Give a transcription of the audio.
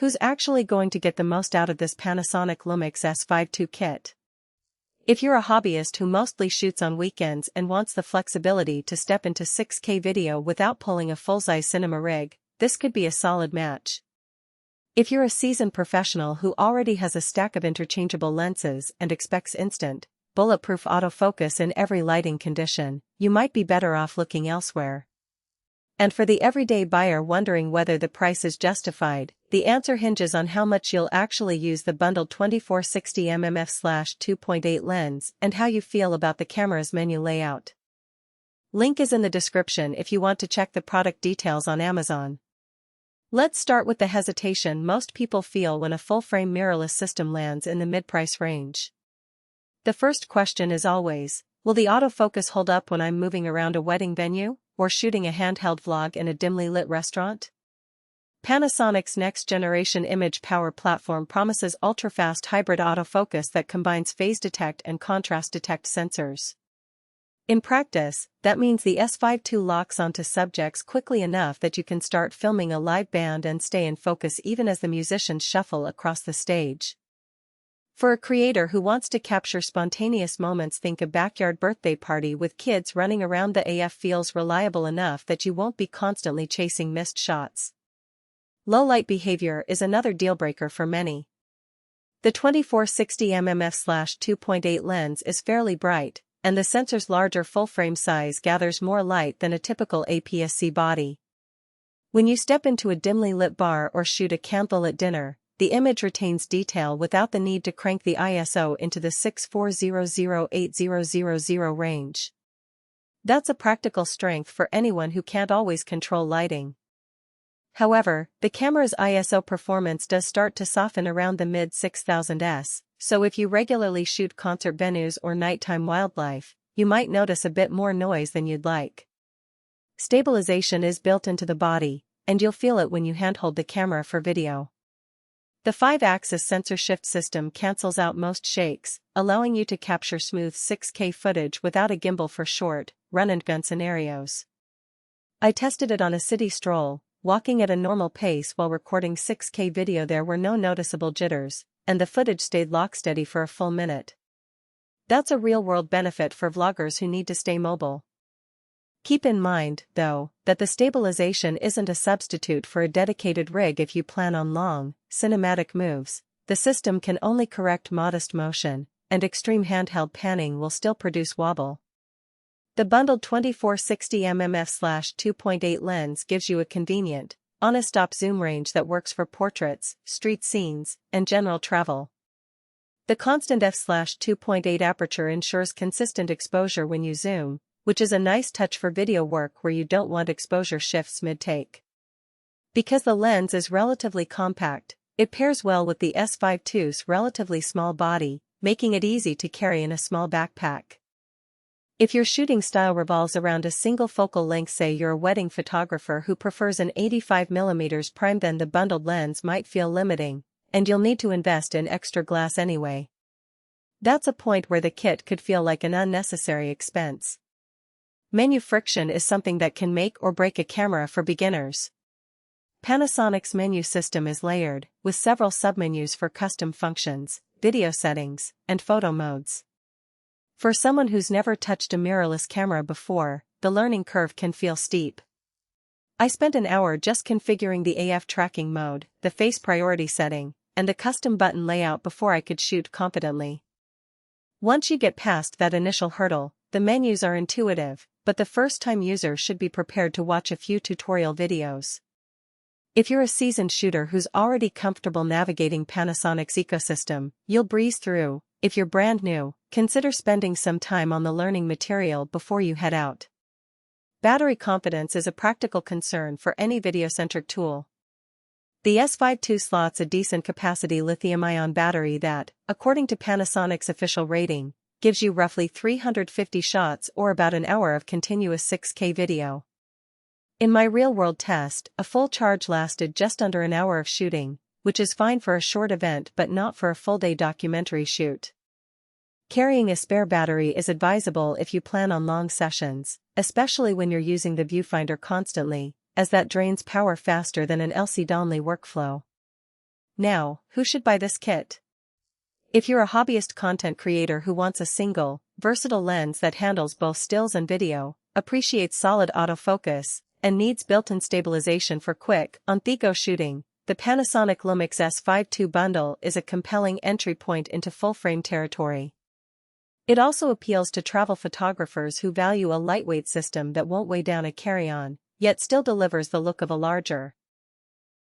Who's actually going to get the most out of this Panasonic Lumix S5 II kit? If you're a hobbyist who mostly shoots on weekends and wants the flexibility to step into 6K video without pulling a full-size cinema rig, this could be a solid match. If you're a seasoned professional who already has a stack of interchangeable lenses and expects instant, bulletproof autofocus in every lighting condition, you might be better off looking elsewhere. And for the everyday buyer wondering whether the price is justified, the answer hinges on how much you'll actually use the bundled 24-60mm f/2.8 lens and how you feel about the camera's menu layout. Link is in the description if you want to check the product details on Amazon. Let's start with the hesitation most people feel when a full-frame mirrorless system lands in the mid-price range. The first question is always, will the autofocus hold up when I'm moving around a wedding venue, or shooting a handheld vlog in a dimly lit restaurant? Panasonic's next-generation image power platform promises ultra-fast hybrid autofocus that combines phase detect and contrast detect sensors. In practice, that means the S5 II locks onto subjects quickly enough that you can start filming a live band and stay in focus even as the musicians shuffle across the stage. For a creator who wants to capture spontaneous moments, think a backyard birthday party with kids running around. The AF feels reliable enough that you won't be constantly chasing missed shots. Low light behavior is another deal-breaker for many. The 24-60mm f/2.8 lens is fairly bright, and the sensor's larger full-frame size gathers more light than a typical APS-C body. When you step into a dimly lit bar or shoot a candlelit dinner, the image retains detail without the need to crank the ISO into the 6400-8000 range. That's a practical strength for anyone who can't always control lighting. However, the camera's ISO performance does start to soften around the mid-6000s, so if you regularly shoot concert venues or nighttime wildlife, you might notice a bit more noise than you'd like. Stabilization is built into the body, and you'll feel it when you handhold the camera for video. The 5-axis sensor shift system cancels out most shakes, allowing you to capture smooth 6K footage without a gimbal for short, run-and-gun scenarios. I tested it on a city stroll, walking at a normal pace while recording 6K video. There were no noticeable jitters, and the footage stayed locksteady for a full minute. That's a real-world benefit for vloggers who need to stay mobile. Keep in mind, though, that the stabilization isn't a substitute for a dedicated rig. If you plan on long, cinematic moves, the system can only correct modest motion, and extreme handheld panning will still produce wobble. The bundled 24-60mm f/2.8 lens gives you a convenient, on-a-stop zoom range that works for portraits, street scenes, and general travel. The constant f/2.8 aperture ensures consistent exposure when you zoom, which is a nice touch for video work where you don't want exposure shifts mid-take. Because the lens is relatively compact, it pairs well with the S5 II's relatively small body, making it easy to carry in a small backpack. If your shooting style revolves around a single focal length, say you're a wedding photographer who prefers an 85mm prime, then the bundled lens might feel limiting, and you'll need to invest in extra glass anyway. That's a point where the kit could feel like an unnecessary expense. Menu friction is something that can make or break a camera for beginners. Panasonic's menu system is layered, with several submenus for custom functions, video settings, and photo modes. For someone who's never touched a mirrorless camera before, the learning curve can feel steep. I spent an hour just configuring the AF tracking mode, the face priority setting, and the custom button layout before I could shoot confidently. Once you get past that initial hurdle, the menus are intuitive, but the first-time user should be prepared to watch a few tutorial videos. If you're a seasoned shooter who's already comfortable navigating Panasonic's ecosystem, you'll breeze through. If you're brand new, consider spending some time on the learning material before you head out. Battery confidence is a practical concern for any video-centric tool. The S5 II slots a decent capacity lithium-ion battery that, according to Panasonic's official rating, gives you roughly 350 shots or about an hour of continuous 6K video. In my real-world test, a full charge lasted just under an hour of shooting, which is fine for a short event but not for a full-day documentary shoot. Carrying a spare battery is advisable if you plan on long sessions, especially when you're using the viewfinder constantly, as that drains power faster than an LCD-only workflow. Now, who should buy this kit? If you're a hobbyist content creator who wants a single, versatile lens that handles both stills and video, appreciates solid autofocus, and needs built-in stabilization for quick, on-the-go shooting, the Panasonic Lumix S5 II bundle is a compelling entry point into full-frame territory. It also appeals to travel photographers who value a lightweight system that won't weigh down a carry-on, yet still delivers the look of a larger,